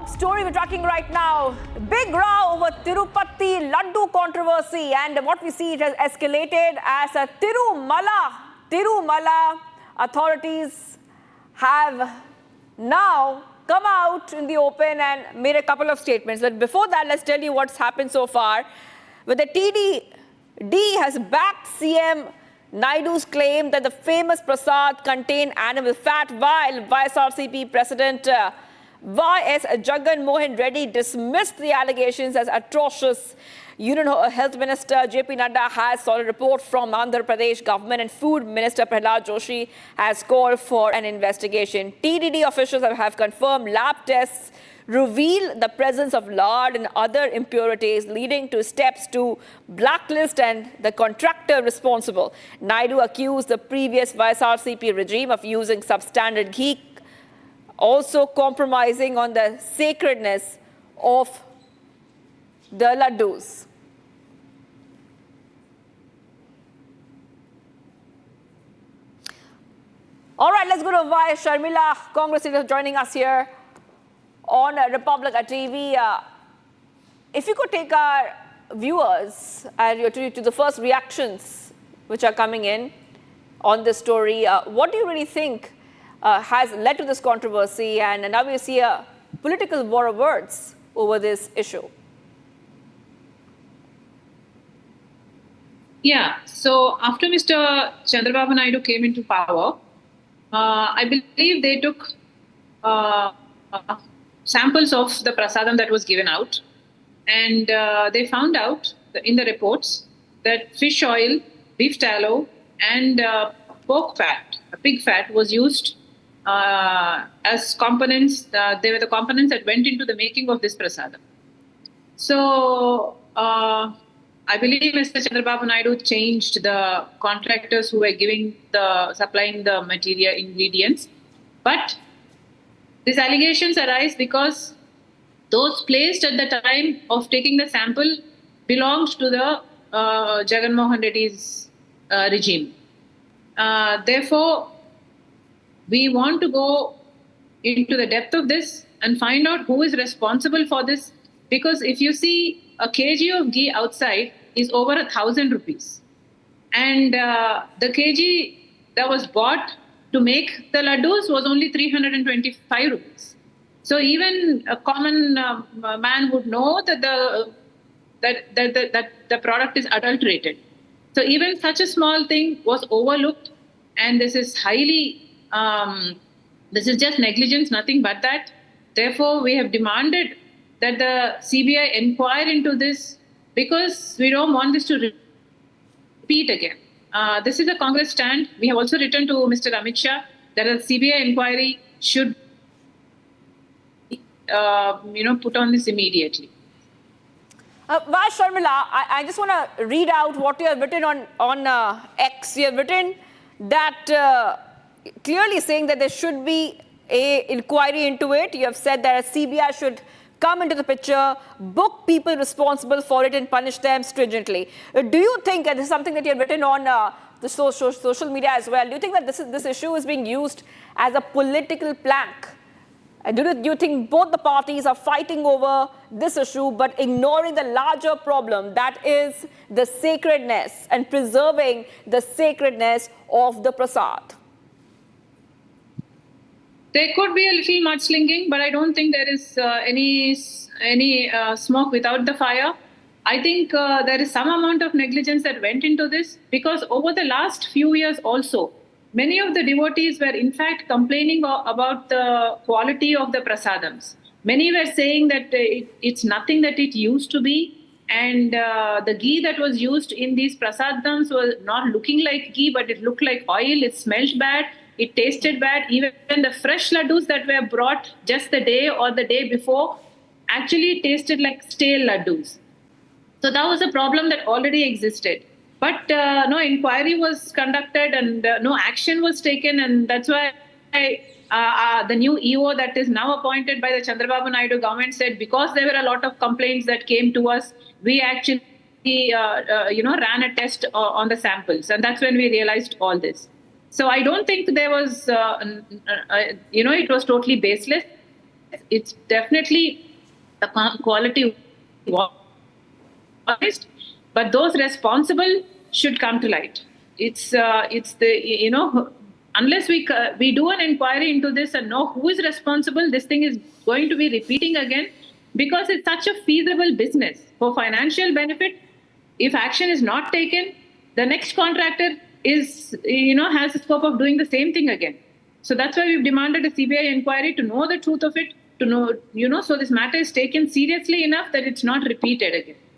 top story we're tracking right now. Big row over Tirupati Laddu controversy, and what we see, it has escalated as a Tirumala authorities have now come out in the open and made a couple of statements. But before that, let's tell you what's happened so far. But the TDD has backed CM Naidu's claim that the famous prasad contained animal fat, while YSRCP President Y.S. Mohan Reddy dismissed the allegations as atrocious. Union Health Minister J.P. Nadda has sought a report from Andhra Pradesh government, and Food Minister Prahlad Joshi has called for an investigation. TDD officials have confirmed lab tests reveal the presence of lard and other impurities, leading to steps to blacklist and the contractor responsible. Naidu accused the previous YSRCP regime of using substandard ghee, also compromising on the sacredness of the laddus. All right, let's go to Y.S Sharmila, Congress leader, joining us here on Republica TV. If you could take our viewers to the first reactions which are coming in on this story, what do you really think has led to this controversy, and now we see a political war of words over this issue? Yeah, so after Mr. Chandrababu Naidu came into power, I believe they took samples of the prasadam that was given out, and they found out in the reports that fish oil, beef tallow, and pork fat, pig fat, was used as components. They were the components that went into the making of this prasadam. So I believe Mr. Chandrababu Naidu changed the contractors who were supplying the material ingredients. But these allegations arise because those placed at the time of taking the sample belonged to the Jagan Mohan Reddy's regime. Therefore, we want to go into the depth of this and find out who is responsible for this. Because if you see, a kg of ghee outside is over 1,000 rupees. And the kg that was bought to make the laddus was only 325 rupees. So even a common man would know that the product is adulterated. So even such a small thing was overlooked, and this is highly, this is just negligence, nothing but that. Therefore, we have demanded that the CBI inquire into this, because we don't want this to repeat again. This is a Congress stand. We have also written to Mr. Amit Shah that a CBI inquiry should put on this immediately. Y.S Sharmila, I just want to read out what you have written on X. You have written that clearly saying that there should be an inquiry into it. You have said that a CBI should come into the picture, book people responsible for it, and punish them stringently. Do you think, and this is something that you have written on the social media as well, do you think that this issue is being used as a political plank? Do you think both the parties are fighting over this issue but ignoring the larger problem, that is the sacredness and preserving the sacredness of the prasad? There could be a little mudslinging, but I don't think there is any smoke without the fire. I think there is some amount of negligence that went into this, because over the last few years also, many of the devotees were in fact complaining about the quality of the prasadams. Many were saying that it's nothing that it used to be, and the ghee that was used in these prasadams was not looking like ghee, but it looked like oil. It smelled bad. It tasted bad. Even the fresh laddus that were brought just the day or the day before actually tasted like stale laddus. So that was a problem that already existed. But no inquiry was conducted, and no action was taken. And that's why the new EO that is now appointed by the Chandrababu Naidu government said, because there were a lot of complaints that came to us, we actually ran a test on the samples. And that's when we realized all this. So I don't think there was, it was totally baseless. It's definitely the quality honest, but those responsible should come to light. It's the unless we do an inquiry into this and know who is responsible, this thing is going to be repeating again, because it's such a feasible business for financial benefit. If action is not taken, the next contractor is has the scope of doing the same thing again. So that's why we've demanded a CBI inquiry to know the truth of it, to know so this matter is taken seriously enough that it's not repeated again.